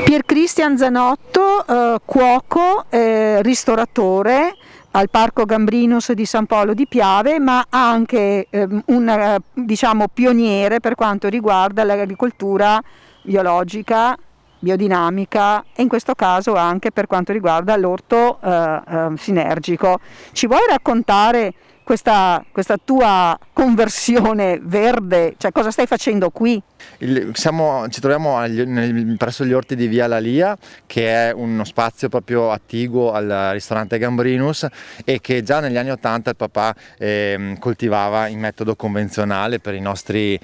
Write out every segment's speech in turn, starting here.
Pier Christian Zanotto, cuoco, ristoratore al Parco Gambrinus di San Polo di Piave, ma anche un diciamo pioniere per quanto riguarda l'agricoltura biologica, biodinamica e in questo caso anche per quanto riguarda l'orto sinergico. Ci vuoi raccontare questa tua conversione verde? Cioè, cosa stai facendo qui? Ci troviamo presso gli orti di Via Lalia, che è uno spazio proprio attiguo al ristorante Gambrinus e che già negli anni 80 il papà coltivava in metodo convenzionale per i nostri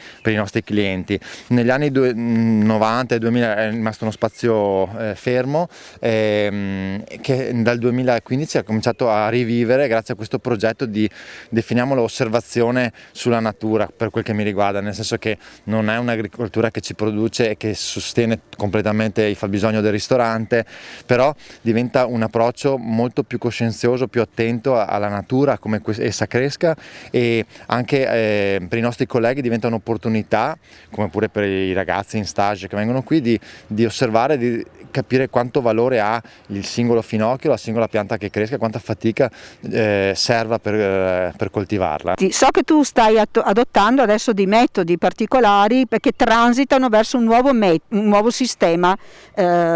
clienti. Negli anni 90 e 2000 è rimasto uno spazio fermo che dal 2015 ha cominciato a rivivere grazie a questo progetto di, definiamolo, osservazione sulla natura, per quel che mi riguarda, nel senso che non è un'agricoltura che ci produce e che sostiene completamente il fabbisogno del ristorante, però diventa un approccio molto più coscienzioso, più attento alla natura, come essa cresca, e anche per i nostri colleghi diventa un'opportunità, come pure per i ragazzi in stage che vengono qui, di osservare, di capire quanto valore ha il singolo finocchio, la singola pianta che cresca, quanta fatica serva per coltivarla. So che tu stai adottando adesso dei metodi particolari perché transitano verso un nuovo sistema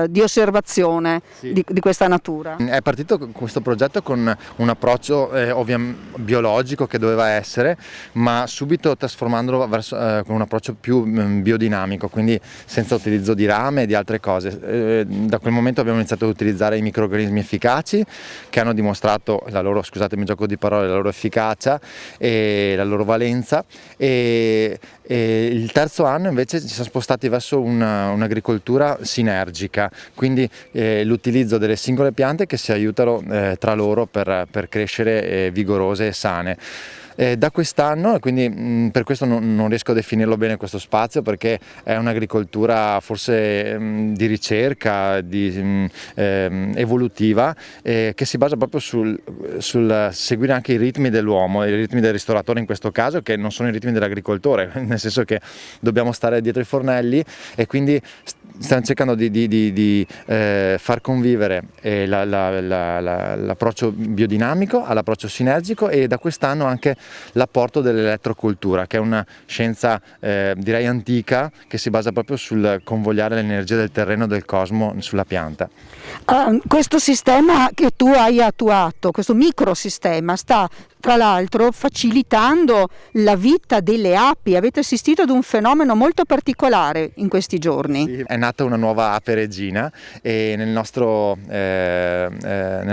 di osservazione, sì, di questa natura. È partito questo progetto con un approccio biologico che doveva essere, ma subito trasformandolo verso con un approccio più biodinamico, quindi senza utilizzo di rame e di altre cose. Da quel momento abbiamo iniziato ad utilizzare i microrganismi efficaci che hanno dimostrato la loro, scusatemi il gioco di parole, la loro efficacia e la loro valenza, e il terzo anno invece ci siamo spostati verso un'agricoltura sinergica, quindi l'utilizzo delle singole piante che si aiutano tra loro per crescere vigorose e sane. Da quest'anno, e quindi per questo non riesco a definirlo bene questo spazio, perché è un'agricoltura forse di ricerca, evolutiva, che si basa proprio sul seguire anche i ritmi dell'uomo, i ritmi del ristoratore in questo caso, che non sono i ritmi dell'agricoltore, nel senso che dobbiamo stare dietro i fornelli, e quindi stiamo cercando di far convivere l'approccio biodinamico all'approccio sinergico, e da quest'anno anche l'apporto dell'elettrocultura, che è una scienza direi antica, che si basa proprio sul convogliare l'energia del terreno, del cosmo sulla pianta. Questo sistema che tu hai attuato, questo microsistema, sta tra l'altro facilitando la vita delle api. Avete assistito ad un fenomeno molto particolare in questi giorni. Sì, è nata una nuova ape regina e nella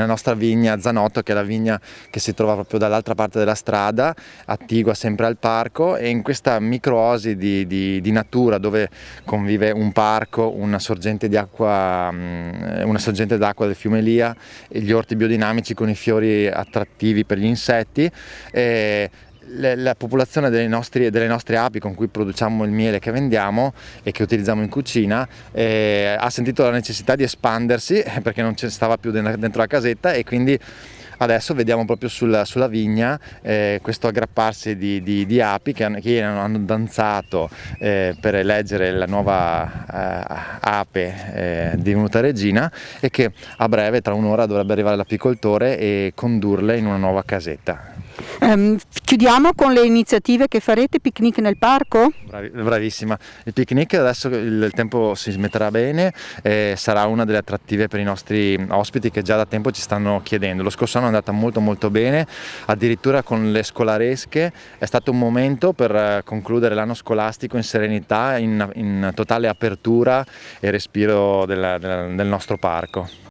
nostra vigna Zanotto, che è la vigna che si trova proprio dall'altra parte della strada, attigua sempre al parco, e in questa microoasi di natura, dove convive un parco, una sorgente d'acqua del fiume Lia, e gli orti biodinamici con i fiori attrattivi per gli insetti, la popolazione delle nostre api con cui produciamo il miele che vendiamo e che utilizziamo in cucina ha sentito la necessità di espandersi, perché non ci stava più dentro la casetta, e quindi adesso vediamo proprio sulla vigna questo aggrapparsi di api che hanno danzato per eleggere la nuova ape divenuta regina, e che a breve, tra un'ora, dovrebbe arrivare l'apicoltore e condurle in una nuova casetta. Chiudiamo con le iniziative che farete. Picnic nel parco? Bravissima, il picnic adesso il tempo si smetterà bene, sarà una delle attrattive per i nostri ospiti che già da tempo ci stanno chiedendo. Lo scorso anno è andata molto bene, addirittura con le scolaresche è stato un momento per concludere l'anno scolastico in serenità, in totale apertura e respiro del nostro parco.